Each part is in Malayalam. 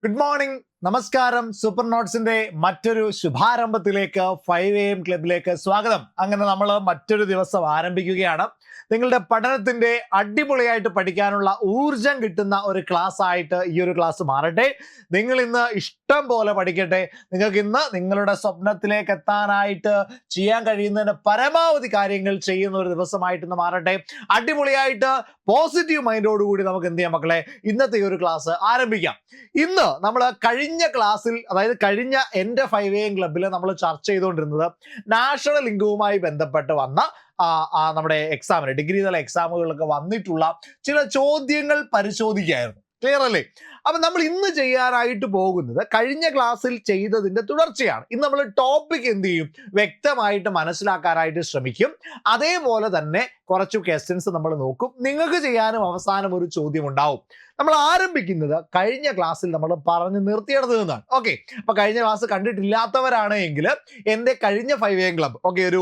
ഗുഡ് മോർണിംഗ്, നമസ്കാരം. സൂപ്പർ നോട്ട്സിന്റെ മറ്റൊരു ശുഭാരംഭത്തിലേക്ക് 5 AM ക്ലബിലേക്ക് സ്വാഗതം. അങ്ങനെ നമ്മൾ മറ്റൊരു ദിവസം ആരംഭിക്കുകയാണ്. നിങ്ങളുടെ പഠനത്തിന്റെ അടിപൊളിയായിട്ട് പഠിക്കാനുള്ള ഊർജം കിട്ടുന്ന ഒരു ക്ലാസ് ആയിട്ട് ഈ ഒരു ക്ലാസ് മാറട്ടെ. നിങ്ങൾ ഇന്ന് ഇഷ്ടം പോലെ പഠിക്കട്ടെ. നിങ്ങൾക്ക് ഇന്ന് നിങ്ങളുടെ സ്വപ്നത്തിലേക്ക് എത്താനായിട്ട് ചെയ്യാൻ കഴിയുന്നതിന് പരമാവധി കാര്യങ്ങൾ ചെയ്യുന്ന ഒരു ദിവസമായിട്ട് ഇന്ന് മാറട്ടെ. അടിപൊളിയായിട്ട് പോസിറ്റീവ് മൈൻഡോടുകൂടി നമുക്ക് എന്ത് ചെയ്യാം മക്കളെ, ഇന്നത്തെ ഈ ഒരു ക്ലാസ് ആരംഭിക്കാം. ഇന്ന് നമ്മൾ കഴിഞ്ഞ ക്ലാസ്സിൽ, അതായത് കഴിഞ്ഞ എൻ്റെ 5 AM ക്ലബിൽ നമ്മൾ ചർച്ച ചെയ്തുകൊണ്ടിരുന്നത് നാഷണൽ ഇൻകവുമായി ബന്ധപ്പെട്ട് വന്ന നമ്മുടെ എക്സാമിന്, ഡിഗ്രി തല എക്സാമുകളിലൊക്കെ വന്നിട്ടുള്ള ചില ചോദ്യങ്ങൾ പരിശോധിക്കുകയായിരുന്നു. ക്ലിയർ അല്ലേ? അപ്പൊ നമ്മൾ ഇന്ന് ചെയ്യാനായിട്ട് പോകുന്നത് കഴിഞ്ഞ ക്ലാസ്സിൽ ചെയ്തതിന്റെ തുടർച്ചയാണ്. ഇന്ന് നമ്മൾ ടോപ്പിക് എന്ത് ചെയ്യും, വ്യക്തമായിട്ട് മനസ്സിലാക്കാനായിട്ട് ശ്രമിക്കും. അതേപോലെ തന്നെ കുറച്ച് ക്വസ്റ്റ്യൻസ് നമ്മൾ നോക്കും. നിങ്ങൾക്ക് ചെയ്യാനും അവസാനം ഒരു ചോദ്യം ഉണ്ടാവും. നമ്മൾ ആരംഭിക്കുന്നത് കഴിഞ്ഞ ക്ലാസ്സിൽ നമ്മൾ പറഞ്ഞു നിർത്തിയിടത്ത് നിന്നാണ്. ഓക്കെ, അപ്പൊ കഴിഞ്ഞ ക്ലാസ് കണ്ടിട്ടില്ലാത്തവരാണ് എങ്കിൽ എൻ്റെ കഴിഞ്ഞ 5 AM ക്ലബ്, ഓക്കെ, ഒരു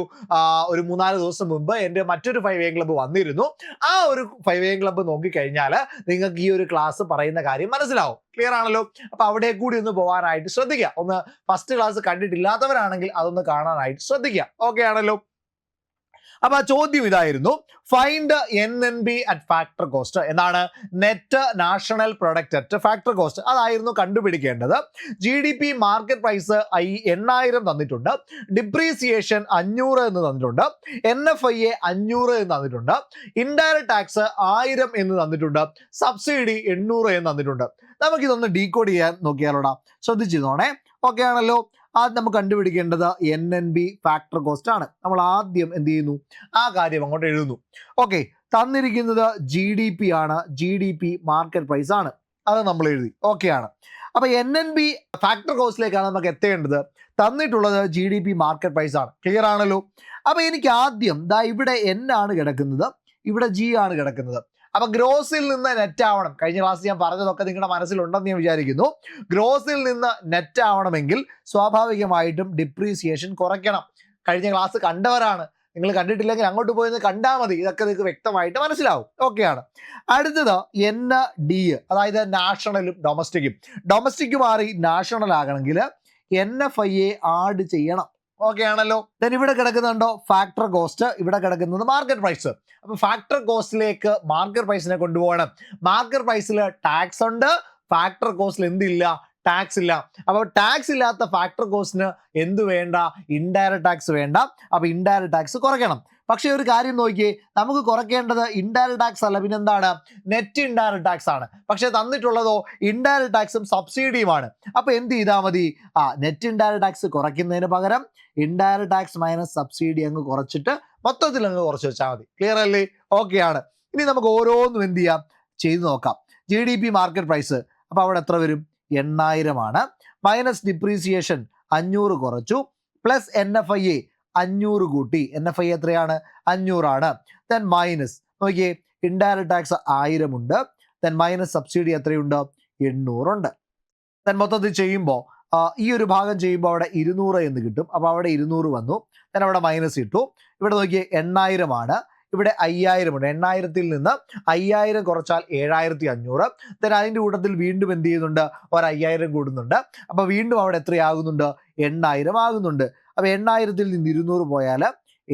3-4 ദിവസം മുമ്പ് എൻ്റെ മറ്റൊരു 5 AM ക്ലബ് വന്നിരുന്നു. ആ ഒരു 5 AM ക്ലബ് നോക്കിക്കഴിഞ്ഞാൽ നിങ്ങൾക്ക് ഈ ഒരു ക്ലാസ് പറയുന്ന കാര്യം മനസ്സിലാവും. ക്ലിയർ ആണല്ലോ? അപ്പൊ അവിടെ കൂടി ഒന്ന് പോകാനായിട്ട് ശ്രദ്ധിക്കുക. ഒന്ന് ഫസ്റ്റ് ക്ലാസ് കണ്ടിട്ടില്ലാത്തവരാണെങ്കിൽ അതൊന്ന് കാണാനായിട്ട് ശ്രദ്ധിക്കുക. ഓക്കെ ആണല്ലോ? അപ്പൊ ആ ചോദ്യം ഇതായിരുന്നു, find NNB at factor cost. എന്താണ്? Net national product at factor cost. അതായിരുന്നു കണ്ടുപിടിക്കേണ്ടത്. GDP മാർക്കറ്റ് പ്രൈസ് 8000 തന്നിട്ടുണ്ട്, ഡിപ്രീസിയേഷൻ 500 എന്ന് തന്നിട്ടുണ്ട്, NFIA 500 എന്ന് തന്നിട്ടുണ്ട്, ഇൻഡയറക്ട് ടാക്സ് 1000 എന്ന് തന്നിട്ടുണ്ട്, സബ്സിഡി 800 എന്ന് തന്നിട്ടുണ്ട്. നമുക്കിതൊന്ന് ഡീകോഡ് ചെയ്യാൻ നോക്കിയാലോടാ, ശ്രദ്ധിച്ചിരുന്നോണേ. ഓക്കെ ആണല്ലോ? ആദ്യം നമുക്ക് കണ്ടുപിടിക്കേണ്ടത് NNB ഫാക്ടർ കോസ്റ്റ് ആണ്. നമ്മൾ ആദ്യം എന്ത് ചെയ്യുന്നു, ആ കാര്യം അങ്ങോട്ട് എഴുതുന്നു. ഓക്കെ, തന്നിരിക്കുന്നത് GDP ആണ്, GDP മാർക്കറ്റ് പ്രൈസ് ആണ്, അത് നമ്മൾ എഴുതി. ഓക്കെ ആണ്. അപ്പൊ NNB ഫാക്ടർ കോസ്റ്റിലേക്കാണ് നമുക്ക് എത്തേണ്ടത്. തന്നിട്ടുള്ളത് GDP മാർക്കറ്റ് പ്രൈസ് ആണ്. ക്ലിയർ ആണല്ലോ? അപ്പൊ എനിക്ക് ആദ്യം ദാ ഇവിടെ N ആണ് കിടക്കുന്നത്, ഇവിടെ G ആണ് കിടക്കുന്നത്. അപ്പൊ ഗ്രോസിൽ നിന്ന് നെറ്റ് ആവണം. കഴിഞ്ഞ ക്ലാസ് ഞാൻ പറഞ്ഞതൊക്കെ നിങ്ങളുടെ മനസ്സിലുണ്ടെന്ന് ഞാൻ വിചാരിക്കുന്നു. ഗ്രോസിൽ നിന്ന് നെറ്റ് ആവണമെങ്കിൽ സ്വാഭാവികമായിട്ടും ഡിപ്രീസിയേഷൻ കുറയ്ക്കണം. കഴിഞ്ഞ ക്ലാസ് കണ്ടവരാണ്, നിങ്ങൾ കണ്ടിട്ടില്ലെങ്കിൽ അങ്ങോട്ട് പോയി കണ്ടാൽ മതി. ഇതൊക്കെ നിങ്ങൾക്ക് വ്യക്തമായിട്ട് മനസ്സിലാവും. ഓക്കെയാണ്. അടുത്തത് ND, അതായത് നാഷണലും ഡൊമസ്റ്റിക്കും. ഡൊമസ്റ്റിക് മാറി നാഷണൽ ആകണമെങ്കിൽ NFIA ആഡ് ചെയ്യണം. ഓക്കെ ആണല്ലോ? ദെൻ ഇവിടെ കിടക്കുന്നുണ്ടോ ഫാക്ടർ കോസ്റ്റ്, ഇവിടെ കിടക്കുന്നത് മാർക്കറ്റ് പ്രൈസ്. അപ്പൊ ഫാക്ടർ കോസ്റ്റിലേക്ക് മാർക്കറ്റ് പ്രൈസിനെ കൊണ്ടുപോകണം. മാർക്കറ്റ് പ്രൈസിൽ ടാക്സ് ഉണ്ട്, ഫാക്ടർ കോസ്റ്റിൽ എന്തില്ല, ടാക്സ് ഇല്ല. അപ്പൊ ടാക്സ് ഇല്ലാത്ത ഫാക്ടർ കോസ്റ്റിന് എന്ത് വേണ്ട, ഇൻഡയറക്ട് ടാക്സ് വേണ്ട. അപ്പൊ ഇൻഡയറക്ട് ടാക്സ് കുറയ്ക്കണം. പക്ഷെ ഒരു കാര്യം നോക്കിയേ, നമുക്ക് കുറയ്ക്കേണ്ടത് ഇൻഡയറക്ട് ടാക്സ് അല്ല, പിന്നെ എന്താണ്, നെറ്റ് ഇൻഡയറക്ട് ടാക്സ് ആണ്. പക്ഷെ തന്നിട്ടുള്ളതോ ഇൻഡയറക്ട് ടാക്സും സബ്സിഡിയുമാണ്. അപ്പൊ എന്ത് ചെയ്താൽ മതി, നെറ്റ് ഇൻഡയറക്ട് ടാക്സ് കുറയ്ക്കുന്നതിന് പകരം ഇൻഡയറക്ട് ടാക്സ് മൈനസ് സബ്സിഡി അങ്ങ് കുറച്ചിട്ട് മൊത്തത്തിൽ അങ്ങ് കുറച്ച് വെച്ചാൽ മതി. ക്ലിയർ അല്ലേ? ഓക്കെ ആണ്. ഇനി നമുക്ക് ഓരോന്നും എന്ത് ചെയ്യാം, ചെയ്ത് നോക്കാം. GDP മാർക്കറ്റ് പ്രൈസ്, അപ്പൊ അവിടെ എത്ര വരും, 8000 ആണ്. മൈനസ് ഡിപ്രീസിയേഷൻ 500 കുറച്ചു, പ്ലസ് NFIA 500 കൂട്ടി. NFIA എത്രയാണ്, 500 ആണ്. ദെൻ മൈനസ് നോക്കിയേ, ഇൻഡയറക്ട് ടാക്സ് 1000 ഉണ്ട്. ദെൻ മൈനസ് സബ്സിഡി എത്രയുണ്ട്, 800 ഉണ്ട്. ദെൻ മൊത്തത്തിൽ ചെയ്യുമ്പോൾ ഈ ഒരു ഭാഗം ചെയ്യുമ്പോൾ അവിടെ 200 എന്ന് കിട്ടും. അപ്പോൾ അവിടെ 200 വന്നു. ദെൻ അവിടെ മൈനസ് ഇട്ടു. ഇവിടെ നോക്കിയേ 8000 ആണ്, ഇവിടെ 5000 ഉണ്ട്. 8000-ൽ നിന്ന് 5000 കുറച്ചാൽ 7500. ദെൻ അതിൻ്റെ കൂട്ടത്തിൽ വീണ്ടും എന്ത് ചെയ്യുന്നുണ്ട്, ഒരു 5000 കൂടുന്നുണ്ട്. അപ്പോൾ വീണ്ടും അവിടെ എത്രയാകുന്നുണ്ട്, 8000 ആകുന്നുണ്ട്. അപ്പോൾ 8000-ൽ നിന്ന് 200 പോയാൽ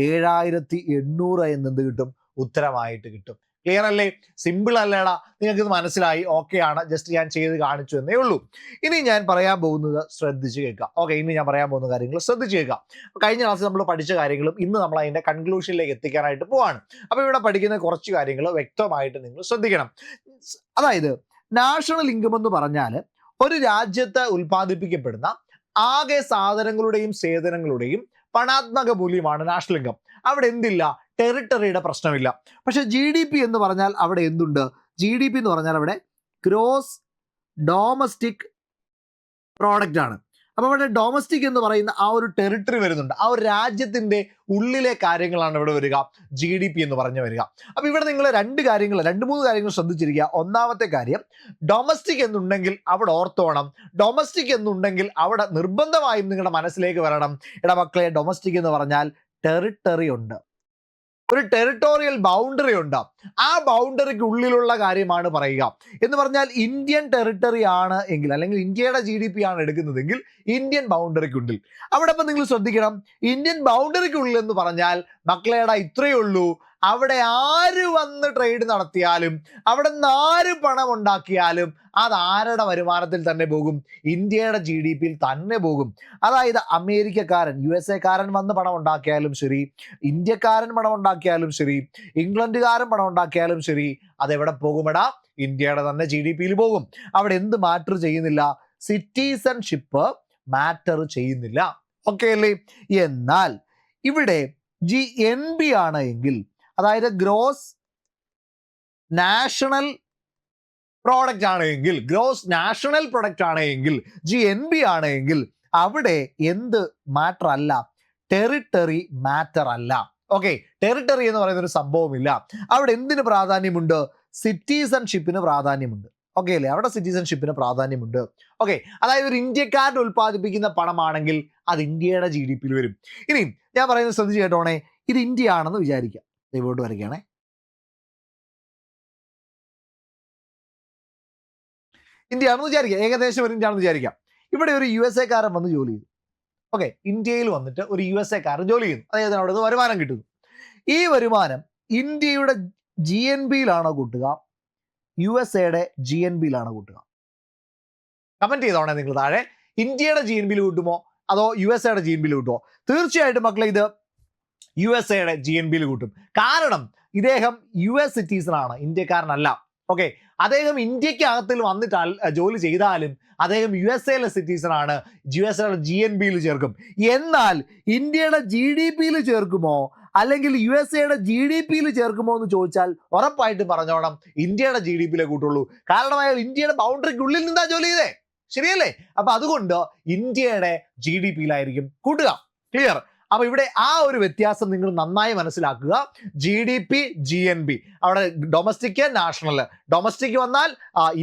7800 എന്നെന്ത് കിട്ടും, ഉത്തരമായിട്ട് കിട്ടും. ക്ലിയർ അല്ലേ? സിമ്പിൾ അല്ലേടാ? നിങ്ങൾക്ക് ഇത് മനസ്സിലായി? ഓക്കെ ആണ്. ജസ്റ്റ് ഞാൻ ചെയ്ത് കാണിച്ചു എന്നേ ഉള്ളൂ. ഇനി ഞാൻ പറയാൻ പോകുന്നത് ശ്രദ്ധിച്ച് കേൾക്കാം. ഓക്കെ, ഇനി ഞാൻ പറയാൻ പോകുന്ന കാര്യങ്ങൾ ശ്രദ്ധിച്ച് കേൾക്കാം. കഴിഞ്ഞ ക്ലാസ്സിൽ നമ്മൾ പഠിച്ച കാര്യങ്ങളും ഇന്ന് നമ്മൾ അതിന്റെ കൺക്ലൂഷനിലേക്ക് എത്തിക്കാനായിട്ട് പോവാണ്. അപ്പൊ ഇവിടെ പഠിക്കുന്ന കുറച്ച് കാര്യങ്ങൾ വ്യക്തമായിട്ട് നിങ്ങൾ ശ്രദ്ധിക്കണം. അതായത് നാഷണൽ ഇൻകം എന്ന് പറഞ്ഞാൽ ഒരു രാജ്യത്ത് ഉൽപ്പാദിപ്പിക്കപ്പെടുന്ന ആകെ സാധനങ്ങളുടെയും സേവനങ്ങളുടെയും പണാത്മക മൂല്യമാണ് നാഷണൽ ഇൻകം. അവിടെ എന്തില്ല, ടെറിട്ടറിയുടെ പ്രശ്നമില്ല. പക്ഷെ GDP എന്ന് പറഞ്ഞാൽ അവിടെ എന്തുണ്ട്, GDP എന്ന് പറഞ്ഞാൽ അവിടെ ഗ്രോസ് ഡൊമസ്റ്റിക് പ്രോഡക്റ്റ് ആണ്. അപ്പൊ അവിടെ ഡൊമസ്റ്റിക് എന്ന് പറയുന്ന ആ ഒരു ടെറിട്ടറി വരുന്നുണ്ട്. ആ ഒരു രാജ്യത്തിന്റെ ഉള്ളിലെ കാര്യങ്ങളാണ് ഇവിടെ വരിക, GDP എന്ന് പറഞ്ഞു വരിക. അപ്പൊ ഇവിടെ നിങ്ങൾ രണ്ട് മൂന്ന് കാര്യങ്ങൾ ശ്രദ്ധിച്ചിരിക്കുക. ഒന്നാമത്തെ കാര്യം, ഡൊമസ്റ്റിക് എന്നുണ്ടെങ്കിൽ അവിടെ ഓർത്തോണം. ഡൊമസ്റ്റിക് എന്നുണ്ടെങ്കിൽ അവിടെ നിർബന്ധമായും നിങ്ങളുടെ മനസ്സിലേക്ക് വരണം, എടാ മക്കളെ, ഡൊമസ്റ്റിക് എന്ന് പറഞ്ഞാൽ ടെറിട്ടറി ഉണ്ട്. ഒരു ടെറിട്ടോറിയൽ ബൗണ്ടറി ഉണ്ട്. ആ ബൗണ്ടറിക്ക് ഉള്ളിലുള്ള കാര്യമാണ് പറയുക. എന്ന് പറഞ്ഞാൽ ഇന്ത്യൻ ടെറിട്ടറി ആണ് എങ്കിൽ, അല്ലെങ്കിൽ ഇന്ത്യയുടെ GDP ആണ് എടുക്കുന്നതെങ്കിൽ ഇന്ത്യൻ ബൗണ്ടറിക്കുള്ളിൽ. അവിടെ ഇപ്പം നിങ്ങൾ ശ്രദ്ധിക്കണം, ഇന്ത്യൻ ബൗണ്ടറിക്കുള്ളിൽ എന്ന് പറഞ്ഞാൽ മക്കളേടാ ഇത്രയേ ഉള്ളൂ, അവിടെ ആര് വന്ന് ട്രേഡ് നടത്തിയാലും, അവിടെ നിന്ന് ആര് പണം ഉണ്ടാക്കിയാലും അത് ആരുടെ വരുമാനത്തിൽ തന്നെ പോകും? ഇന്ത്യയുടെ GDP യിൽ തന്നെ പോകും. അതായത് അമേരിക്കക്കാരൻ, USA കാരൻ വന്ന് പണം ഉണ്ടാക്കിയാലും ശരി, ഇന്ത്യക്കാരൻ പണം ഉണ്ടാക്കിയാലും ശരി, ഇംഗ്ലണ്ടുകാരൻ പണം ഉണ്ടാക്കിയാലും ശരി, അതെവിടെ പോകുമെടാ? ഇന്ത്യയുടെ തന്നെ GDP യിൽ പോകും. അവിടെ എന്ത് മാറ്റർ ചെയ്യുന്നില്ല? സിറ്റിസൺഷിപ്പ് മാറ്റർ ചെയ്യുന്നില്ല. ഓക്കെ അല്ലേ? എന്നാൽ ഇവിടെ GNB ആണ് എങ്കിൽ, അതായത് ഗ്രോസ് നാഷണൽ പ്രോഡക്റ്റ് ആണ് എങ്കിൽ, ഗ്രോസ് നാഷണൽ പ്രൊഡക്റ്റ് ആണ് എങ്കിൽ, GNB ആണ് എങ്കിൽ, അവിടെ എന്ത് മാറ്റർ അല്ല? ടെറിട്ടറി മാറ്റർ അല്ല. ഓക്കെ, ടെറിട്ടറി എന്ന് പറയുന്ന ഒരു സംഭവമില്ല. അവിടെ എന്തിന് പ്രാധാന്യമുണ്ട്? സിറ്റിസൺഷിപ്പിന് പ്രാധാന്യമുണ്ട്. ഓക്കെ അല്ലേ? അവിടെ സിറ്റിസൺഷിപ്പിന് പ്രാധാന്യമുണ്ട്. ഓക്കെ, അതായത് ഒരു ഇന്ത്യക്കാരൻ ഉൽപ്പാദിപ്പിക്കുന്ന പണമാണെങ്കിൽ അത് ഇന്ത്യയുടെ GDP യിൽ വരും. ഇനി ഞാൻ പറയുന്നത് ശ്രദ്ധിച്ച് കേട്ടോണേ, ഇത് ഇന്ത്യ ആണെന്ന് വിചാരിക്കാം. ഇങ്ങോട്ട് വരയ്ക്കുകയാണേ. ഇന്ത്യ ആണെന്ന് വിചാരിക്കാം, ഏകദേശം ഒരു ഇന്ത്യ ആണെന്ന് വിചാരിക്കാം. ഇവിടെ ഒരു USA കാരൻ വന്ന് ജോലി ചെയ്തു. ഓക്കെ, ഇന്ത്യയിൽ വന്നിട്ട് ഒരു USA കാരൻ ജോലി ചെയ്യുന്നു. അതായത് അവിടെ നിന്ന് വരുമാനം കിട്ടുന്നു. ഈ വരുമാനം ഇന്ത്യയുടെ GNB യിലാണോ കൂട്ടുക, USAയുടെ GNB യിലാണോ കൂട്ടുക? കമന്റ് ചെയ്തോണേ നിങ്ങൾ താഴെ. ഇന്ത്യയുടെ GNB യിൽ കൂട്ടുമോ അതോ USAയുടെ GNB യിൽ കൂട്ടുമോ? തീർച്ചയായിട്ടും മക്കളെ ഇത് USAയുടെ GNB യിൽ കൂട്ടും. കാരണം ഇദ്ദേഹം US സിറ്റിസൺ ആണ്, ഇന്ത്യക്കാരനല്ല. ഓക്കെ, അദ്ദേഹം ഇന്ത്യക്കകത്തിൽ വന്നിട്ട് ജോലി ചെയ്താലും അദ്ദേഹം USAയിലെ സിറ്റിസൺ ആണ്, USAയുടെ GNB യിൽ ചേർക്കും. എന്നാൽ ഇന്ത്യയുടെ GDP യിൽ ചേർക്കുമോ അല്ലെങ്കിൽ USAയുടെ GDP യിൽ ചേർക്കുമോ എന്ന് ചോദിച്ചാൽ ഉറപ്പായിട്ടും പറഞ്ഞോണം ഇന്ത്യയുടെ GDP യിലെ കൂട്ടുള്ളൂ. കാരണം അയാൾ ഇന്ത്യയുടെ ബൗണ്ടറിക്കുള്ളിൽ നിന്നാ ജോലി ചെയ്തേ, ശരിയല്ലേ? അപ്പൊ അതുകൊണ്ട് ഇന്ത്യയുടെ GDP യിലായിരിക്കും കൂട്ടുക. ക്ലിയർ? അപ്പൊ ഇവിടെ ആ ഒരു വ്യത്യാസം നിങ്ങൾ നന്നായി മനസ്സിലാക്കുക. GDP GNB, അവിടെ ഡൊമസ്റ്റിക് നാഷണൽ. ഡൊമസ്റ്റിക് വന്നാൽ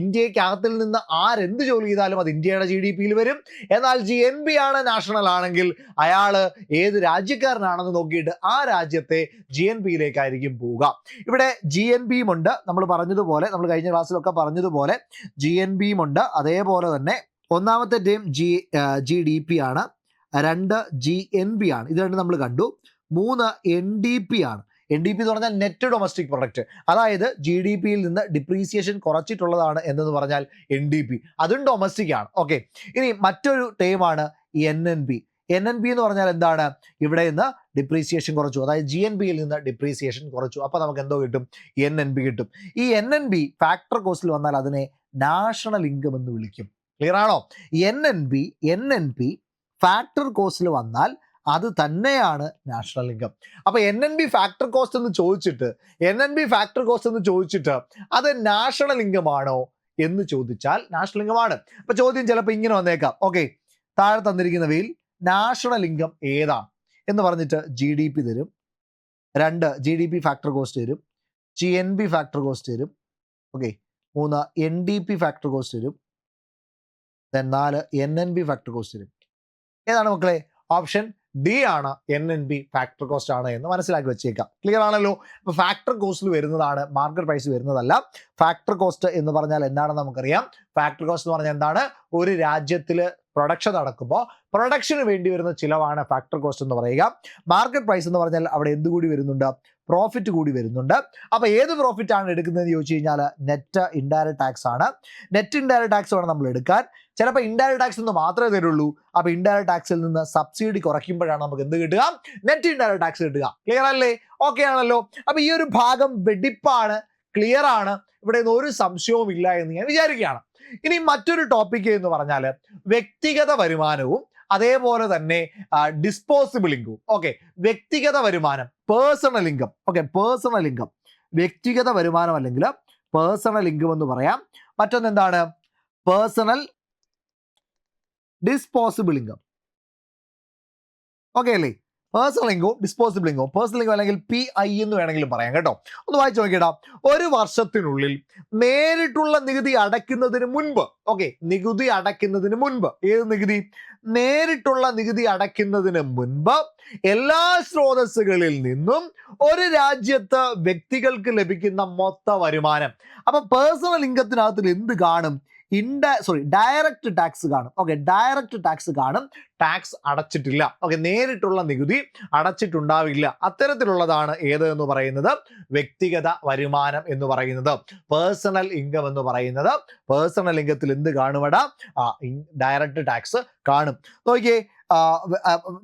ഇന്ത്യക്കകത്തിൽ നിന്ന് ആരെന്ത് ജോലി ചെയ്താലും അത് ഇന്ത്യയുടെ GDP യിൽ വരും. എന്നാൽ GNB ആണ് നാഷണൽ ആണെങ്കിൽ അയാൾ ഏത് രാജ്യക്കാരനാണെന്ന് നോക്കിയിട്ട് ആ രാജ്യത്തെ GNB യിലേക്കായിരിക്കും പോവുക. ഇവിടെ GNB ഉണ്ട്, നമ്മൾ പറഞ്ഞതുപോലെ, നമ്മൾ കഴിഞ്ഞ ക്ലാസ്സിലൊക്കെ പറഞ്ഞതുപോലെ GNB ഉണ്ട്. അതേപോലെ തന്നെ ഒന്നാമത്തെ ടൈം GDP ആണ്, 2 GNB ആണ്. ഇത് രണ്ടും നമ്മൾ കണ്ടു. 3 NDP ആണ്. NDP എന്ന് പറഞ്ഞാൽ നെറ്റ് ഡൊമസ്റ്റിക് പ്രൊഡക്റ്റ്, അതായത് GDP യിൽ നിന്ന് ഡിപ്രീസിയേഷൻ കുറച്ചിട്ടുള്ളതാണ് എന്ന് പറഞ്ഞാൽ NDP, അതും ഡൊമസ്റ്റിക് ആണ്. ഓക്കെ, ഇനി മറ്റൊരു ടൈമാണ് NNB. NNB എന്ന് പറഞ്ഞാൽ എന്താണ്? ഇവിടെ നിന്ന് ഡിപ്രീസിയേഷൻ കുറച്ചു, അതായത് GNB യിൽ നിന്ന് ഡിപ്രീസിയേഷൻ കുറച്ചു. അപ്പോൾ നമുക്ക് എന്തോ കിട്ടും? NNB കിട്ടും. ഈ NNB ഫാക്ടർ കോസ്റ്റിൽ വന്നാൽ അതിനെ നാഷണൽ ഇൻകം എന്ന് വിളിക്കും. ക്ലിയർ ആണോ? NNP ഫാക്ടർ കോസ്റ്റിൽ വന്നാൽ അത് തന്നെയാണ് നാഷണൽ ഇൻകം. അപ്പൊ NNB ഫാക്ടർ കോസ്റ്റ് എന്ന് ചോദിച്ചിട്ട് അത് നാഷണൽ ഇൻകം ആണോ എന്ന് ചോദിച്ചാൽ നാഷണൽ ഇൻകം ആണ്. അപ്പൊ ചോദ്യം ചിലപ്പോൾ ഇങ്ങനെ വന്നേക്കാം. ഓക്കെ, താഴെ തന്നിരിക്കുന്നവയിൽ നാഷണൽ ഇൻകം ഏതാണ് എന്ന് പറഞ്ഞിട്ട് GDP തരും, 2 GDP ഫാക്ടർ കോസ്റ്റ് തരും, GNB ഫാക്ടർ കോസ്റ്റ് തരും, ഓക്കെ, 3 NDP ഫാക്ടർ കോസ്റ്റ് തരും, 4 NNB ഫാക്ടർ കോസ്റ്റ് തരും. ഏതാണ് മക്കളെ? ഓപ്ഷൻ D ആണ്, NNB ഫാക്ടർ കോസ്റ്റ് ആണ് എന്ന് മനസ്സിലാക്കി വെച്ചേക്കാം. ക്ലിയർ ആണല്ലോ? അപ്പൊ ഫാക്ടർ കോസ്റ്റിൽ വരുന്നതാണ്, മാർക്കറ്റ് പ്രൈസ് വരുന്നതല്ല. ഫാക്ടർ കോസ്റ്റ് എന്ന് പറഞ്ഞാൽ എന്താണെന്ന് നമുക്കറിയാം. ഫാക്ടർ കോസ്റ്റ് എന്ന് പറഞ്ഞാൽ എന്താണ്? ഒരു രാജ്യത്തിൽ പ്രൊഡക്ഷൻ നടക്കുമ്പോൾ പ്രൊഡക്ഷന് വേണ്ടി വരുന്ന ചിലവാണ് ഫാക്ടർ കോസ്റ്റ് എന്ന് പറയുക. മാർക്കറ്റ് പ്രൈസ് എന്ന് പറഞ്ഞാൽ അവിടെ എന്ത് കൂടി വരുന്നുണ്ട്? പ്രോഫിറ്റ് കൂടി വരുന്നുണ്ട്. അപ്പൊ ഏത് പ്രോഫിറ്റ് ആണ് എടുക്കുന്നതെന്ന് ചോദിച്ചു കഴിഞ്ഞാൽ നെറ്റ് ഇൻഡയറക്റ്റ് ടാക്സ് ആണ്. നെറ്റ് ഇൻഡയറക്റ്റ് ടാക്സ് വേണം നമ്മൾ എടുക്കാൻ. ചിലപ്പോൾ ഇൻഡയറക്റ്റ് ടാക്സ് ഒന്ന് മാത്രമേ തരുള്ളൂ. അപ്പൊ ഇൻഡയറക്റ്റ് ടാക്സിൽ നിന്ന് സബ്സിഡി കുറയ്ക്കുമ്പോഴാണ് നമുക്ക് എന്ത് കിട്ടുക? നെറ്റ് ഇൻഡയറക്റ്റ് ടാക്സ് കിട്ടുക. ക്ലിയർ അല്ലേ? ഓക്കെ ആണല്ലോ? അപ്പൊ ഈ ഒരു ഭാഗം വെടിപ്പാണ്, ക്ലിയർ ആണ്, ഇവിടെ ഒരു സംശയവും ഇല്ല എന്ന് ഞാൻ വിചാരിക്കുകയാണ്. ഇനി മറ്റൊരു ടോപ്പിക് എന്ന് പറഞ്ഞാൽ വ്യക്തിഗത വരുമാനവും അതേപോലെ തന്നെ ഡിസ്പോസിബിൾ ഇൻകം. ഓക്കെ, വ്യക്തിഗത വരുമാനം, personal income. Okay, personal income, വ്യക്തിഗത വരുമാനം അല്ലെങ്കിൽ പേഴ്സണൽ ഇൻകം എന്ന് പറയാം. മറ്റൊന്ന് എന്താണ്? Personal disposable income. ഓക്കെ അല്ലേ? പേഴ്സണൽ ഇൻകവും ഡിസ്പോസിബിൾ ഇൻകവും. പേഴ്സണൽ ഇൻകം അല്ലെങ്കിൽ PI എന്ന് വേണമെങ്കിലും പറയാം കേട്ടോ. ഒന്ന് വായിച്ചു നോക്കിയിടാം. ഒരു വർഷത്തിനുള്ളിൽ നേരിട്ടുള്ള നികുതി അടയ്ക്കുന്നതിന് മുൻപ്, ഓക്കെ, നികുതി അടയ്ക്കുന്നതിന് മുൻപ്, ഏത് നികുതി? നേരിട്ടുള്ള നികുതി അടയ്ക്കുന്നതിന് മുൻപ് എല്ലാ സ്രോതസ്സുകളിൽ നിന്നും ഒരു രാജ്യത്ത് വ്യക്തികൾക്ക് ലഭിക്കുന്ന മൊത്ത വരുമാനം. അപ്പൊ പേഴ്സണൽ ഇൻകത്തിനകത്തിൽ എന്ത് കാണും? ഡയറക്റ്റ് ടാക്സ് കാണും. ഓക്കെ, ഡയറക്റ്റ് ടാക്സ് കാണും. ടാക്സ് അടച്ചിട്ടില്ല, ഓക്കെ, നേരിട്ടുള്ള നികുതി അടച്ചിട്ടുണ്ടാവില്ല. അത്തരത്തിലുള്ളതാണ് ഏത് എന്ന് പറയുന്നത്? വ്യക്തിഗത വരുമാനം എന്ന് പറയുന്നത്, പേഴ്സണൽ ഇൻകം എന്ന് പറയുന്നത്. പേഴ്സണൽ ഇൻകത്തിൽ എന്ത് കാണുമടാ? ഡയറക്റ്റ് ടാക്സ് കാണും. നോക്കിയേ,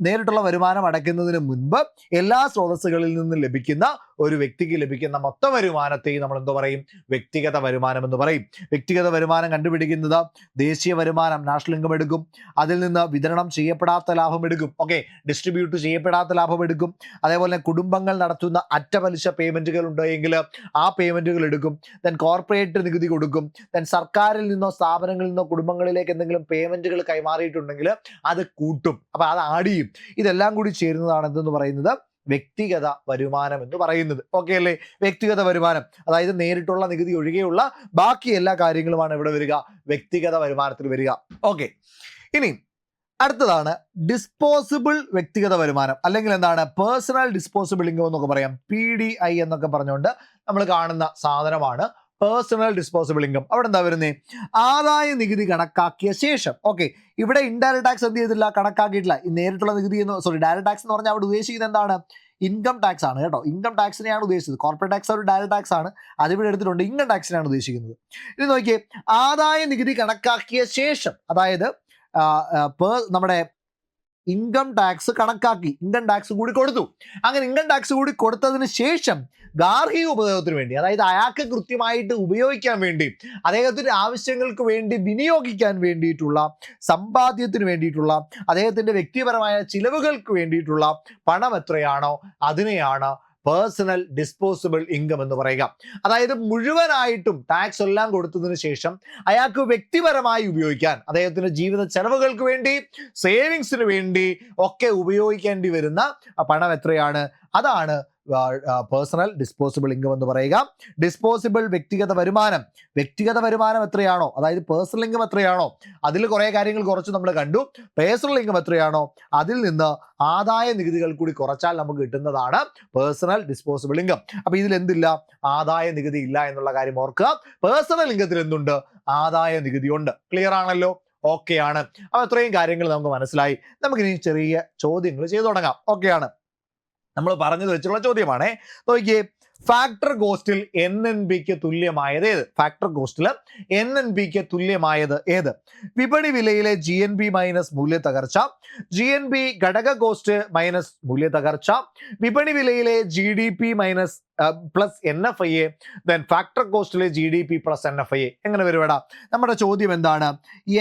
നേരിട്ടുള്ള വരുമാനം അടയ്ക്കുന്നതിന് മുൻപ് എല്ലാ സ്രോതസ്സുകളിൽ നിന്നും ലഭിക്കുന്ന ഒരു വ്യക്തിക്ക് ലഭിക്കുന്ന മൊത്തം വരുമാനത്തെയും നമ്മൾ എന്തോ പറയും? വ്യക്തിഗത വരുമാനം എന്ന് പറയും. വ്യക്തിഗത വരുമാനം കണ്ടുപിടിക്കുന്നത് ദേശീയ വരുമാനം, നാഷണൽ ഇൻകം എടുക്കും. അതിൽ നിന്ന് വിതരണം ചെയ്യപ്പെടാത്ത ലാഭം എടുക്കും. ഓക്കെ, ഡിസ്ട്രിബ്യൂട്ട് ചെയ്യപ്പെടാത്ത ലാഭം എടുക്കും. അതേപോലെ കുടുംബങ്ങൾ നടത്തുന്ന അറ്റപലിശ പേയ്മെന്റുകൾ ഉണ്ടെങ്കിൽ ആ പേയ്മെന്റുകൾ എടുക്കും. ദെൻ കോർപ്പറേറ്റ് നികുതി കൊടുക്കും. ദെൻ സർക്കാരിൽ നിന്നോ സ്ഥാപനങ്ങളിൽ നിന്നോ കുടുംബങ്ങളിലേക്ക് എന്തെങ്കിലും പേയ്മെന്റുകൾ കൈമാറിയിട്ടുണ്ടെങ്കിൽ അത് കൂട്ടും. അപ്പൊ അത് ആഡ് ചെയ്യും. ഇതെല്ലാം കൂടി ചേരുന്നതാണ് എന്തെന്ന് പറയുന്നത്? വ്യക്തിഗത വരുമാനം എന്ന് പറയുന്നത്. ഓക്കെ അല്ലേ? വ്യക്തിഗത വരുമാനം, അതായത് നേരിട്ടുള്ള നികുതി ഒഴികെയുള്ള ബാക്കി എല്ലാ കാര്യങ്ങളുമാണ് ഇവിടെ വരിക, വ്യക്തിഗത വരുമാനത്തിൽ വരിക. ഓക്കെ, ഇനി അടുത്തതാണ് ഡിസ്പോസിബിൾ വ്യക്തിഗത വരുമാനം, അല്ലെങ്കിൽ എന്താണ്? പേഴ്സണൽ ഡിസ്പോസിബിൾ ഇൻകം എന്നൊക്കെ പറയാം. PDI എന്നൊക്കെ പറഞ്ഞുകൊണ്ട് നമ്മൾ കാണുന്ന സാധനമാണ് പേഴ്സണൽ ഡിസ്പോസിബിൾ ഇൻകം. അവിടെ എന്താ വരുന്നത്? ആദായ നികുതി കണക്കാക്കിയ ശേഷം. ഓക്കെ, ഇവിടെ ഇൻഡയറക്റ്റ് ടാക്സ് എന്ത് ചെയ്തിട്ടില്ല? കണക്കാക്കിയിട്ടില്ല. ഈ നേരിട്ടുള്ള നികുതി ഡയറക്റ്റ് ടാക്സ് എന്ന് പറഞ്ഞാൽ അവിടെ ഉദ്ദേശിക്കുന്നത് എന്താണ്? ഇൻകം ടാക്സ് ആണ് കേട്ടോ. ഇൻകം ടാക്സിനെയാണ് ഉദ്ദേശിച്ചത്. കോർപ്പറേറ്റ് ടാക്സ് ഒരു ഡയറക്റ്റ് ടാക്സ് ആണ്, അതിവിടെ എടുത്തിട്ടുണ്ട്. ഇൻകം ടാക്സിനെയാണ് ഉദ്ദേശിക്കുന്നത്. ഇനി നോക്കിയേ, ആദായ നികുതി കണക്കാക്കിയ ശേഷം, അതായത് നമ്മുടെ ഇൻകം ടാക്സ് കണക്കാക്കി, ഇൻകം ടാക്സ് കൂടി കൊടുത്തു. അങ്ങനെ ഇൻകം ടാക്സ് കൂടി കൊടുത്തതിന് ശേഷം ഗാർഹിക ഉപയോഗത്തിന് വേണ്ടി, അതായത് അയാൾക്ക് കൃത്യമായിട്ട് ഉപയോഗിക്കാൻ വേണ്ടി, അദ്ദേഹത്തിന്റെ ആവശ്യങ്ങൾക്ക് വേണ്ടി വിനിയോഗിക്കാൻ വേണ്ടിയിട്ടുള്ള, സമ്പാദ്യത്തിന് വേണ്ടിയിട്ടുള്ള, അദ്ദേഹത്തിന്റെ വ്യക്തിപരമായ ചിലവുകൾക്ക് വേണ്ടിയിട്ടുള്ള പണം എത്രയാണോ അതിനെയാണ് പേഴ്സണൽ ഡിസ്പോസിബിൾ ഇൻകം എന്ന് പറയുക. അതായത് മുഴുവനായിട്ടും ടാക്സ് എല്ലാം കൊടുത്തതിന് ശേഷം അയാൾക്ക് വ്യക്തിപരമായി ഉപയോഗിക്കാൻ, അദ്ദേഹത്തിന്റെ ജീവിത ചെലവുകൾക്ക് വേണ്ടി, സേവിങ്സിന് വേണ്ടി ഒക്കെ ഉപയോഗിക്കേണ്ടി വരുന്ന പണം എത്രയാണ്? അതാണ് പേഴ്സണൽ ഡിസ്പോസിബിൾ ഇൻകം എന്ന് പറയുക. ഡിസ്പോസിബിൾ വ്യക്തിഗത വരുമാനം, വ്യക്തിഗത വരുമാനം എത്രയാണോ, അതായത് പേഴ്സണൽ ഇൻകം എത്രയാണോ, അതിൽ കുറേ കാര്യങ്ങൾ കുറച്ച് നമ്മൾ കണ്ടു. പേഴ്സണൽ ഇൻകം എത്രയാണോ അതിൽ നിന്ന് ആദായ നികുതികൾ കൂടി കുറച്ചാൽ നമുക്ക് കിട്ടുന്നതാണ് പേഴ്സണൽ ഡിസ്പോസിബിൾ ഇൻകം. അപ്പൊ ഇതിൽ എന്തില്ല? ആദായ നികുതി ഇല്ല എന്നുള്ള കാര്യം ഓർക്കുക. പേഴ്സണൽ ഇൻകത്തിൽ എന്തുണ്ട്? ആദായ നികുതി ഉണ്ട്. ക്ലിയർ ആണല്ലോ? ഓക്കെ ആണ്. അപ്പൊ ഇത്രയും കാര്യങ്ങൾ നമുക്ക് മനസ്സിലായി. നമുക്കിനി ചെറിയ ചോദ്യങ്ങൾ ചെയ്തു തുടങ്ങാം. ഓക്കെയാണ്, നമ്മൾ പറഞ്ഞത് വെച്ചുള്ള ചോദ്യമാണ്. നോക്കിയേ, ഫാക്ടർ കോസ്റ്റിൽ NNBക്ക് തുല്യമായത് ഏത്? ഫാക്ടർ കോസ്റ്റിൽ NNBക്ക് തുല്യമായത് ഏത്? വിപണി വിലയിലെ GNB മൈനസ് മൂല്യത്തകർച്ച, GNB ഘടക കോസ്റ്റ് മൈനസ് മൂല്യത്തകർച്ച, വിപണി വിലയിലെ GDP minus plus NFIA, then factor കോസ്റ്റിലെ GDP പ്ലസ് NFIA. എങ്ങനെ വരുവേടാ? നമ്മുടെ ചോദ്യം എന്താണ്?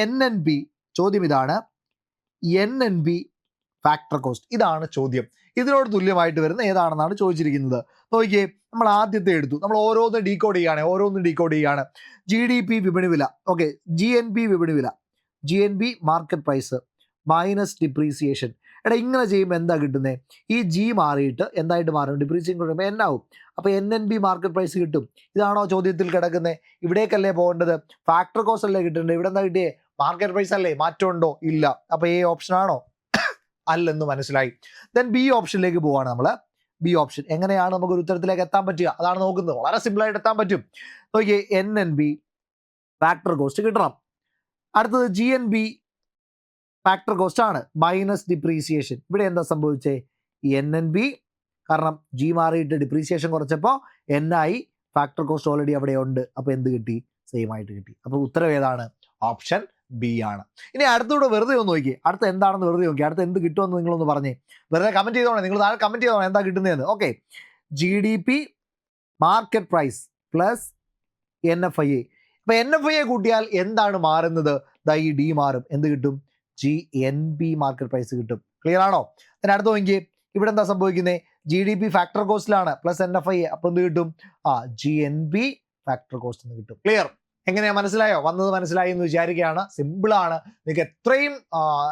NNB, ചോദ്യം ഇതാണ്, NNB ഫാക്ടർ കോസ്റ്റ്, ഇതാണ് ചോദ്യം. ഇതിനോട് തുല്യമായിട്ട് വരുന്ന ഏതാണെന്നാണ് ചോദിച്ചിരിക്കുന്നത്. നോക്കിയേ, നമ്മൾ ആദ്യത്തെ എടുത്തു, നമ്മൾ ഓരോന്നും ഡീകോഡ് ചെയ്യുകയാണ്. GDP വിപണി വില, ഓക്കെ, GNB വിപണി വില, GNB market price minus depreciation. എടാ, ഇങ്ങനെ ചെയ്യുമ്പോൾ എന്താ കിട്ടുന്നത്? ഈ G മാറിയിട്ട് എന്തായിട്ട് മാറും? ഡിപ്രീസിയേഷൻ കൊടുക്കുമ്പോൾ N ആവും. അപ്പോൾ NNB മാർക്കറ്റ് പ്രൈസ് കിട്ടും. ഇതാണോ ചോദ്യത്തിൽ കിടക്കുന്നത്? ഇവിടേക്കല്ലേ പോകേണ്ടത്? ഫാക്ടർ കോസ്റ്റ് അല്ലേ കിട്ടേണ്ടത്? ഇവിടെ എന്താ കിട്ടിയേ? മാർക്കറ്റ് പ്രൈസ് അല്ലേ? മാറ്റമുണ്ടോ? ഇല്ല. അപ്പോൾ A ഓപ്ഷൻ ആണോ? അല്ലെന്ന് മനസ്സിലായി. ദെൻ B ഓപ്ഷനിലേക്ക് പോവാണ് നമ്മൾ. B ഓപ്ഷൻ എങ്ങനെയാണ് നമുക്ക് ഒരു ഉത്തരത്തിലേക്ക് എത്താൻ പറ്റുക? അതാണ് നോക്കുന്നത്. വളരെ സിമ്പിൾ ആയിട്ട് എത്താൻ പറ്റും. നോക്കിയേ, NNB ഫാക്ടർ കോസ്റ്റ് കിട്ടണം. അടുത്തത് GNB ഫാക്ടർ കോസ്റ്റ് ആണ് മൈനസ് ഡിപ്രീസിയേഷൻ. ഇവിടെ എന്താ സംഭവിച്ചേ? NNB കാരണം G മാറിയിട്ട് ഡിപ്രീസിയേഷൻ കുറച്ചപ്പോൾ N ആയി, ഫാക്ടർ കോസ്റ്റ് ഓൾറെഡി അവിടെ ഉണ്ട്. അപ്പോൾ എന്ത് കിട്ടി? സെയിം ആയിട്ട് കിട്ടി. അപ്പോൾ ഉത്തരം ഏതാണ്? ഓപ്ഷൻ B ആണ്. ഇനി അടുത്തൂടെ വെറുതെ ഒന്ന് നോക്കി, അടുത്ത എന്താണെന്ന് വെറുതെ നോക്കി, അടുത്ത എന്ത് കിട്ടുമെന്ന് നിങ്ങളൊന്ന് പറഞ്ഞേ. വെറുതെ കമന്റ് ചെയ്തോണേ, നിങ്ങൾ താഴെ കമന്റ് ചെയ്തോണേ എന്താ കിട്ടുന്നതെന്ന്. Okay, GDP market price plus NFIA. അപ്പൊ NFIA കൂട്ടിയാൽ എന്താണ് മാറുന്നത്? ഈ D മാറും. എന്ത് കിട്ടും? GNB മാർക്കറ്റ് പ്രൈസ് കിട്ടും. ക്ലിയർ ആണോ? then അടുത്ത നോക്കി, ഇവിടെ എന്താ സംഭവിക്കുന്നത്? GDP ഫാക്ടർ കോസ്റ്റിലാണ് പ്ലസ് NFIA. അപ്പൊ എന്ത് കിട്ടും? GNB ഫാക്ടർ കോസ്റ്റ് എന്ന് കിട്ടും. ക്ലിയർ? എങ്ങനെയാ മനസ്സിലായോ? വന്നത് മനസ്സിലായി എന്ന് വിചാരിക്കുകയാണ്. സിമ്പിളാണ്. നിങ്ങൾക്ക് എത്രയും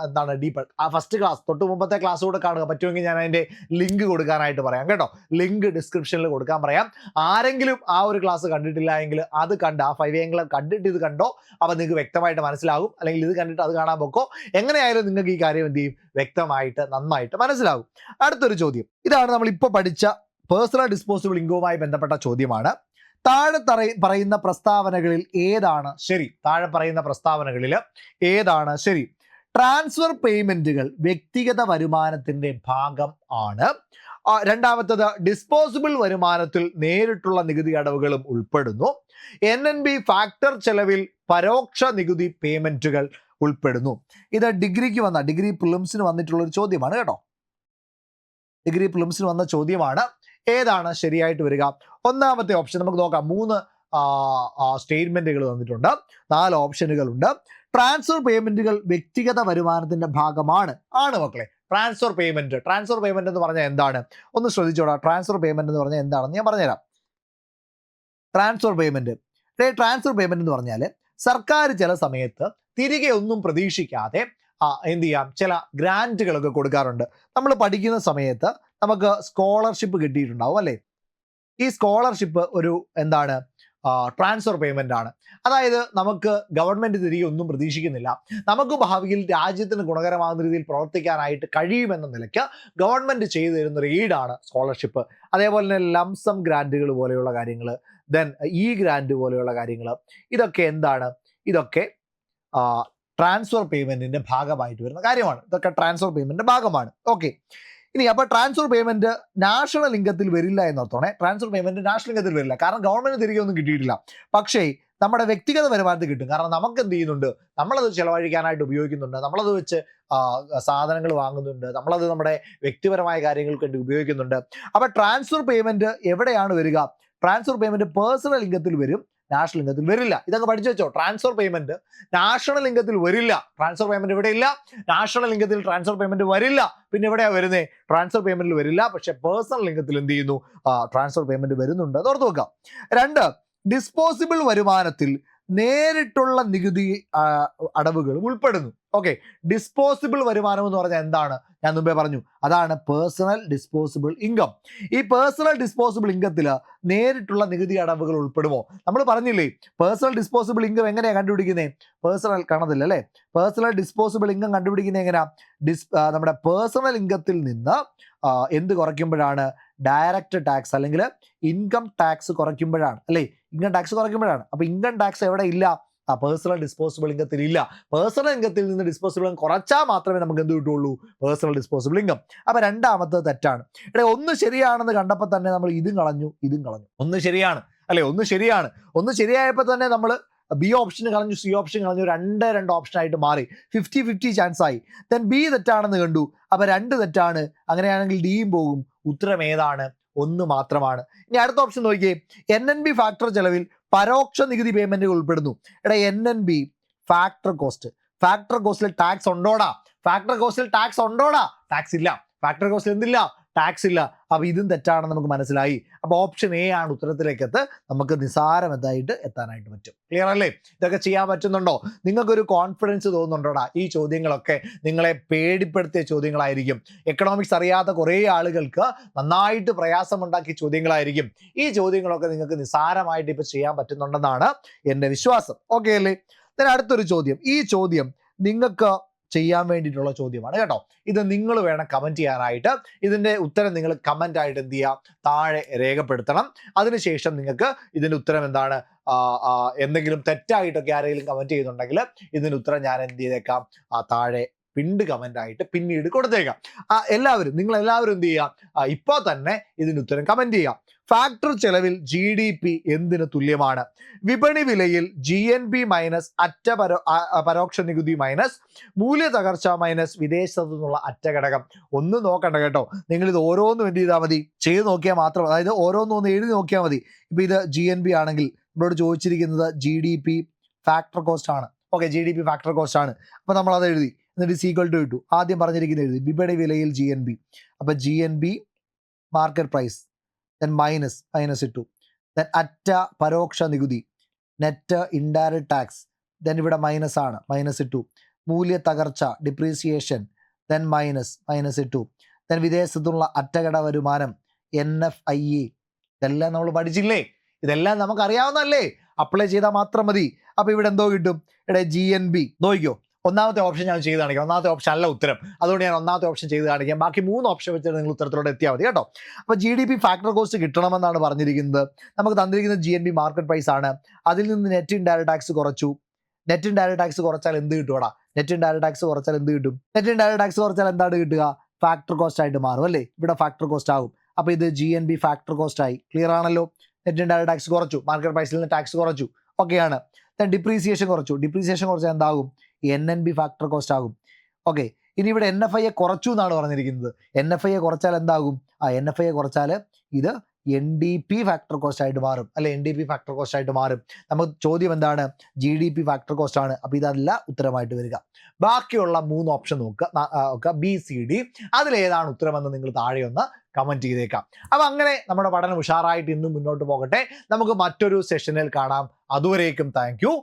എന്താണ് ഡീപ്പ് ആ ഫസ്റ്റ് ക്ലാസ് തൊട്ട് മുമ്പത്തെ ക്ലാസ് കൂടെ കാണുക. പറ്റുമെങ്കിൽ ഞാൻ അതിൻ്റെ ലിങ്ക് കൊടുക്കാനായിട്ട് പറയാം കേട്ടോ. ലിങ്ക് ഡിസ്ക്രിപ്ഷനിൽ കൊടുക്കാൻ പറയാം. ആരെങ്കിലും ആ ഒരു ക്ലാസ് കണ്ടിട്ടില്ല എങ്കിൽ അത് കണ്ട് ആ 5 ആംഗിൾ കണ്ടിട്ട് ഇത് കണ്ടോ, അപ്പോൾ നിങ്ങൾക്ക് വ്യക്തമായിട്ട് മനസ്സിലാകും. അല്ലെങ്കിൽ ഇത് കണ്ടിട്ട് അത് കാണാൻ പോക്കോ. എങ്ങനെയായാലും നിങ്ങൾക്ക് ഈ കാര്യം എന്ത് ചെയ്യും, വ്യക്തമായിട്ട് നന്നായിട്ട് മനസ്സിലാകും. അടുത്തൊരു ചോദ്യം ഇതാണ്. നമ്മൾ ഇപ്പോൾ പഠിച്ച പേഴ്സണൽ ഡിസ്പോസിബിൾ ഇൻകവുമായി ബന്ധപ്പെട്ട ചോദ്യമാണ്. താഴെ പറയുന്ന പ്രസ്താവനകളിൽ ഏതാണ് ശരി? താഴെ പറയുന്ന പ്രസ്താവനകളിൽ ഏതാണ് ശരി? ട്രാൻസ്ഫർ പേയ്മെന്റുകൾ വ്യക്തിഗത വരുമാനത്തിന്റെ ഭാഗം ആണ്. രണ്ടാമത്തത്, ഡിസ്പോസിബിൾ വരുമാനത്തിൽ നേരിട്ടുള്ള നികുതി അടവുകളും ഉൾപ്പെടുന്നു. NNB ഫാക്ടർ ചെലവിൽ പരോക്ഷ നികുതി പേയ്മെന്റുകൾ ഉൾപ്പെടുന്നു. ഇത് ഡിഗ്രി പ്രിലിംസിന് വന്നിട്ടുള്ള ഒരു ചോദ്യമാണ് കേട്ടോ. ഡിഗ്രി പ്രിലിംസിന് വന്ന ചോദ്യമാണ്. ഏതാണ് ശരിയായിട്ട് വരിക? ഒന്നാമത്തെ ഓപ്ഷൻ നമുക്ക് നോക്കാം. 3 സ്റ്റേറ്റ്മെന്റുകൾ തന്നിട്ടുണ്ട്, 4 ഓപ്ഷനുകളുണ്ട്. ട്രാൻസ്ഫർ പേയ്മെന്റുകൾ വ്യക്തിഗത വരുമാനത്തിന്റെ ഭാഗമാണ്. മക്കളെ. ട്രാൻസ്ഫർ പേയ്മെന്റ് എന്ന് പറഞ്ഞാൽ എന്താണ്? ഒന്ന് ശ്രദ്ധിച്ചോടാ. ട്രാൻസ്ഫർ പേയ്മെന്റ് എന്ന് പറഞ്ഞാൽ എന്താണെന്ന് ഞാൻ പറഞ്ഞുതരാം. ട്രാൻസ്ഫർ പേയ്മെന്റ് എന്ന് പറഞ്ഞാൽ സർക്കാർ ചില സമയത്ത് തിരികെ ഒന്നും പ്രതീക്ഷിക്കാതെ എന്ത് ചെയ്യാം, ചില ഗ്രാൻറ്റുകളൊക്കെ കൊടുക്കാറുണ്ട്. നമ്മൾ പഠിക്കുന്ന സമയത്ത് നമുക്ക് സ്കോളർഷിപ്പ് കിട്ടിയിട്ടുണ്ടാവും അല്ലേ? ഈ സ്കോളർഷിപ്പ് ഒരു എന്താണ്, ട്രാൻസ്ഫർ പേയ്മെന്റ് ആണ്. അതായത് നമുക്ക് ഗവൺമെന്റ് തിരികെ ഒന്നും പ്രതീക്ഷിക്കുന്നില്ല, നമുക്ക് ഭാവിയിൽ രാജ്യത്തിന് ഗുണകരമാകുന്ന രീതിയിൽ പ്രവർത്തിക്കാനായിട്ട് കഴിയുമെന്ന നിലയ്ക്ക് ഗവൺമെന്റ് ചെയ്തു തരുന്ന ഒരു എയ്ഡാണ് സ്കോളർഷിപ്പ്. അതേപോലെ തന്നെ ലംസം ഗ്രാൻറ്റുകൾ പോലെയുള്ള കാര്യങ്ങൾ, ദെൻ ഗ്രാൻറ്റ് പോലെയുള്ള കാര്യങ്ങൾ, ഇതൊക്കെ എന്താണ്? ഇതൊക്കെ ട്രാൻസ്ഫർ പേയ്മെന്റിന്റെ ഭാഗമായിട്ട് വരുന്ന കാര്യമാണ്. ഇതൊക്കെ ട്രാൻസ്ഫർ പേയ്മെന്റിന്റെ ഭാഗമാണ്. ഓക്കെ. ഇനി അപ്പോൾ ട്രാൻസ്ഫർ പേയ്മെന്റ് നാഷണൽ ഇൻകത്തിൽ വരില്ല എന്നോർത്തോണേ. ട്രാൻസ്ഫർ പേയ്മെന്റ് നാഷണൽ ഇൻകത്തിൽ വരില്ല, കാരണം ഗവൺമെന്റ് തിരികെ ഒന്നും കിട്ടിയിട്ടില്ല. പക്ഷേ നമ്മുടെ വ്യക്തിഗത വരുമാനത്തിൽ കിട്ടും. കാരണം നമുക്ക് എന്ത് ചെയ്യുന്നുണ്ട്, നമ്മളത് ചിലവഴിക്കാനായിട്ട് ഉപയോഗിക്കുന്നുണ്ട്, നമ്മളത് വെച്ച് സാധനങ്ങൾ വാങ്ങുന്നുണ്ട്, നമ്മളത് നമ്മുടെ വ്യക്തിപരമായ കാര്യങ്ങൾക്ക് വേണ്ടി ഉപയോഗിക്കുന്നുണ്ട്. അപ്പോൾ ട്രാൻസ്ഫർ പേയ്മെന്റ് എവിടെയാണ് വരിക? ട്രാൻസ്ഫർ പേയ്മെന്റ് പേഴ്സണൽ ഇൻകത്തിൽ വരും, നാഷണൽ ഇൻകത്തിൽ വരില്ല. ഇതൊക്കെ പഠിച്ചു വെച്ചോ. ട്രാൻസ്ഫർ പേയ്മെന്റ് നാഷണൽ ഇൻകത്തിൽ വരില്ല. ട്രാൻസ്ഫർ പേയ്മെന്റ് ഇവിടെ ഇല്ല. നാഷണൽ ഇൻകത്തിൽ ട്രാൻസ്ഫർ പേയ്മെന്റ് വരില്ല. പിന്നെ എവിടെയാണ് വരുന്നത്? ട്രാൻസ്ഫർ പേയ്മെന്റിൽ വരില്ല. പക്ഷെ പേഴ്സണൽ ഇൻകത്തിൽ എന്ത് ചെയ്യുന്നു? ട്രാൻസ്ഫർ പേയ്മെന്റ് വരുന്നുണ്ട്. അത് ഓർത്ത് വെക്കാം. 2, ഡിസ്പോസിബിൾ വരുമാനത്തിൽ നേരിട്ടുള്ള നികുതി അടവുകളും ഉൾപ്പെടുന്നു. ഓക്കെ. ഡിസ്പോസിബിൾ വരുമാനം എന്ന് പറഞ്ഞാൽ എന്താണ്? ഞാൻ മുമ്പേ പറഞ്ഞു, അതാണ് പേഴ്സണൽ ഡിസ്പോസിബിൾ ഇൻകം. ഈ പേഴ്സണൽ ഡിസ്പോസിബിൾ ഇൻകത്തിൽ നേരിട്ടുള്ള നികുതി അടവുകൾ ഉൾപ്പെടുമോ? നമ്മൾ പറഞ്ഞില്ലേ, പേഴ്സണൽ ഡിസ്പോസിബിൾ ഇൻകം എങ്ങനെയാണ് കണ്ടുപിടിക്കുന്നത്? പേഴ്സണൽ കാണത്തില്ല അല്ലേ? പേഴ്സണൽ ഡിസ്പോസിബിൾ ഇൻകം കണ്ടുപിടിക്കുന്നത് എങ്ങനെയാ? നമ്മുടെ പേഴ്സണൽ ഇൻകത്തിൽ നിന്ന് എന്ത് കുറയ്ക്കുമ്പോഴാണ്? ഡയറക്റ്റ് ടാക്സ് അല്ലെങ്കിൽ ഇൻകം ടാക്സ് കുറയ്ക്കുമ്പോഴാണ് അല്ലേ? ഇൻകം ടാക്സ് കുറയ്ക്കുമ്പോഴാണ്. അപ്പോൾ ഇൻകം ടാക്സ് എവിടെ ഇല്ല? പേഴ്സണൽ ഡിസ്പോസിബിൾ ഇൻകത്തിൽ ഇല്ല. പേഴ്സണൽ ഇൻകത്തിൽ നിന്ന് ഡിസ്പോസിബിൾ ഇൻകം കുറച്ചാൽ മാത്രമേ നമുക്ക് എന്ത് കിട്ടുള്ളൂ? Personal disposable income. അപ്പോൾ രണ്ടാമത്തത് തെറ്റാണ്. ഒന്ന് ശരിയാണെന്ന് കണ്ടപ്പോൾ തന്നെ നമ്മൾ ഇതും കളഞ്ഞു. ഒന്ന് ശരിയാണ് അല്ലേ? ഒന്ന് ശരിയായപ്പോൾ തന്നെ നമ്മൾ ബി ഓപ്ഷൻ കളഞ്ഞു, സി ഓപ്ഷൻ കളഞ്ഞു, 2 ഓപ്ഷനായിട്ട് മാറി. 50-50 ചാൻസ് ആയി. ദെൻ ബി തെറ്റാണെന്ന് കണ്ടു. അപ്പോൾ 2 തെറ്റാണ്. അങ്ങനെയാണെങ്കിൽ ഡിയും പോകും. ഉത്തരം ഏതാണ്? 1 മാത്രമാണ്. ഇനി അടുത്ത ഓപ്ഷൻ നോക്കിയേ. NNB ഫാക്ടർ ചെലവിൽ പരോക്ഷ നികുതി പേയ്മെന്റുകൾ ഉൾപ്പെടുന്നു. NNB ഫാക്ടർ കോസ്റ്റിൽ ടാക്സ് ഉണ്ടോടാ? ടാക്സ് ഇല്ല. ഫാക്ടർ കോസ്റ്റിൽ എന്തില്ല? ടാക്സ് ഇല്ല. അപ്പോൾ ഇതും തെറ്റാണെന്ന് നമുക്ക് മനസ്സിലായി. അപ്പോൾ ഓപ്ഷൻ എ ആണ് ഉത്തരത്തിലേക്ക് നമുക്ക് നിസാരമെത്തായിട്ട് എത്താനായിട്ട് പറ്റും. ക്ലിയർ അല്ലേ? ഇതൊക്കെ ചെയ്യാൻ പറ്റുന്നുണ്ടോ? നിങ്ങൾക്കൊരു കോൺഫിഡൻസ് തോന്നുന്നുണ്ടോടാ? ഈ ചോദ്യങ്ങളൊക്കെ നിങ്ങളെ പേടിപ്പെടുത്തിയ ചോദ്യങ്ങളായിരിക്കും. എക്കണോമിക്സ് അറിയാത്ത കുറേ ആളുകൾക്ക് നന്നായിട്ട് പ്രയാസമുണ്ടാക്കിയ ചോദ്യങ്ങളായിരിക്കും. ഈ ചോദ്യങ്ങളൊക്കെ നിങ്ങൾക്ക് നിസാരമായിട്ട് ഇപ്പോൾ ചെയ്യാൻ പറ്റുന്നുണ്ടെന്നാണ് എൻ്റെ വിശ്വാസം. ഓക്കെ അല്ലേ? അടുത്തൊരു ചോദ്യം. ഈ ചോദ്യം നിങ്ങൾക്ക് ചെയ്യാൻ വേണ്ടിയിട്ടുള്ള ചോദ്യമാണ് കേട്ടോ. ഇത് നിങ്ങൾ വേണം കമന്റ് ചെയ്യാനായിട്ട്. ഇതിന്റെ ഉത്തരം നിങ്ങൾ കമന്റ് ആയിട്ട് എന്ത് ചെയ്യുക? താഴെ രേഖപ്പെടുത്തണം. അതിനുശേഷം നിങ്ങൾക്ക് ഇതിന്റെ ഉത്തരം എന്താണ്, എന്തെങ്കിലും തെറ്റായിട്ടൊക്കെ ആരെങ്കിലും കമന്റ് ചെയ്യുന്നുണ്ടെങ്കിൽ ഇതിന്റെ ഉത്തരം ഞാൻ എന്ത് ചെയ്തേക്കാം? താഴെ പിൻഡ് കമന്റ് ആയിട്ട് പിന്നീട് കൊടുത്തേക്കാം. നിങ്ങൾ എല്ലാവരും എന്ത് ചെയ്യുക? ഇപ്പോൾ തന്നെ ഇതിന്റെ ഉത്തരം കമന്റ് ചെയ്യുക. ഫാക്ടർ ചെലവിൽ GDP എന്തിന് തുല്യമാണ്? വിപണി വിലയിൽ GNP മൈനസ് പരോക്ഷ നികുതി മൈനസ് മൂല്യ തകർച്ച മൈനസ് വിദേശത്തു നിന്നുള്ള ഘടകം. ഒന്നും നോക്കണ്ട കേട്ടോ. നിങ്ങൾ ഇത് ഓരോന്നും എന്ത് ചെയ്താൽ മതി? ചെയ്ത് നോക്കിയാൽ മാത്രം, അതായത് ഓരോന്നും എഴുതി നോക്കിയാൽ മതി. ഇപ്പൊ ഇത് GNP ആണെങ്കിൽ നമ്മളോട് ചോദിച്ചിരിക്കുന്നത് GDP ഫാക്ടർ കോസ്റ്റ് ആണ്. ഓക്കെ, GDP ഫാക്ടർ കോസ്റ്റ് ആണ്. അപ്പൊ നമ്മൾ അത് എഴുതി, എന്നിട്ട് ഈക്വൽ ടു ഇട്ടു. ആദ്യം പറഞ്ഞിരിക്കുന്നത് എഴുതി, വിപണി വിലയിൽ GNP. അപ്പൊ GNP market price, then minus ഇട്ടു, then പരോക്ഷ നികുതി, നെറ്റ് ഇൻഡയറക്റ്റ് ടാക്സ്, ദെൻ ഇവിടെ മൈനസ് ആണ്, മൈനസ് ഇട്ടു. മൂല്യ തകർച്ച ഡിപ്രീസിയേഷൻ, ദെൻ മൈനസ് ഇട്ടു. ദെൻ വിദേശത്തുള്ള അറ്റകട വരുമാനം NFIE, ഇതെല്ലാം നമ്മൾ പഠിച്ചില്ലേ? ഇതെല്ലാം നമുക്ക് അറിയാവുന്നതല്ലേ? അപ്ലൈ ചെയ്താൽ മാത്രം മതി. അപ്പോൾ ഇവിടെ എന്തോ കിട്ടും? ഇവിടെ GNB നോക്കിക്കോ. ഒന്നാമത്തെ ഓപ്ഷൻ ഞാൻ ചെയ്ത് കാണിക്കാം. ഒന്നാമത്തെ ഓപ്ഷൻ അല്ല ഉത്തരം, അതുകൊണ്ട് ഞാൻ ഒന്നാമത്തെ ഓപ്ഷൻ ചെയ്ത് കാണിക്കാം. ബാക്കി 3 ഓപ്ഷൻ വെച്ചിട്ട് നിങ്ങൾ ഉത്തരത്തിലൂടെ എത്തിയാൽ മതി കേട്ടോ. അപ്പോൾ GDP ഫാക്ടർ കോസ്റ്റ് കിട്ടണമെന്നാണ് പറഞ്ഞിരിക്കുന്നത്. നമുക്ക് തന്നിരിക്കുന്നത് GNB മാർക്കറ്റ് പ്രൈസ് ആണ്. അതിൽ നിന്ന് നെറ്റ് ഇൻഡയറക്റ്റ് ടാക്സ് കുറച്ചു. നെറ്റ് ഇൻഡയറക്റ്റ് ടാക്സ് കുറച്ചാൽ എന്ത് കിട്ടുവാടാ? നെറ്റ് ഇൻഡയറക്റ്റ് ടാക്സ് കുറച്ചാൽ എന്ത് കിട്ടും? നെറ്റ് ഇൻഡയറക്റ്റ് ടാക്സ് കുറച്ചാൽ എന്താണ് കിട്ടുക? ഫാക്ടർ കോസ്റ്റ് ആയിട്ട് മാറും അല്ലേ? ഇവിടെ ഫാക്ടർ കോസ്റ്റ് ആകും. അപ്പോൾ ഇത് GNB ഫാക്ടർ കോസ്റ്റ് ആയി. ക്ലിയർ ആണല്ലോ? നെറ്റ് ഇൻഡയറക്റ്റ് ടാക്സ് കുറച്ചു, മാർക്കറ്റ് പ്രൈസിൽ നിന്ന് ടാക്സ് കുറച്ചു, ഓക്കെയാണ്. ദെൻ ഡിപ്രീസിയേഷൻ കുറച്ചു. ഡിപ്രീസിയേഷൻ കുറച്ചാൽ എന്താകും? NNB ഫാക്ടർ കോസ്റ്റ് ആകും. ഓക്കെ, ഇനി ഇവിടെ NFIയെ കുറച്ചു എന്നാണ് പറഞ്ഞിരിക്കുന്നത്. NFIയെ കുറച്ചാൽ എന്താകും? NFIയെ കുറച്ചാൽ ഇത് NDP ഫാക്ടർ കോസ്റ്റ് ആയിട്ട് മാറും അല്ലെ? NDP ഫാക്ടർ കോസ്റ്റ് ആയിട്ട് മാറും. നമുക്ക് ചോദ്യം എന്താണ്? GDP ഫാക്ടർ കോസ്റ്റ് ആണ്. അപ്പോൾ ഇതല്ല ഉത്തരമായിട്ട് വരിക. ബാക്കിയുള്ള 3 ഓപ്ഷൻ നോക്കുക, BCD, അതിലേതാണ് ഉത്തരമെന്ന് നിങ്ങൾ താഴെ ഒന്ന് കമന്റ് ചെയ്തേക്കാം. അപ്പം അങ്ങനെ നമ്മുടെ പഠനം ഉഷാറായിട്ട് ഇന്നും മുന്നോട്ട് പോകട്ടെ. നമുക്ക് മറ്റൊരു സെഷനിൽ കാണാം. അതുവരേക്കും താങ്ക് യു.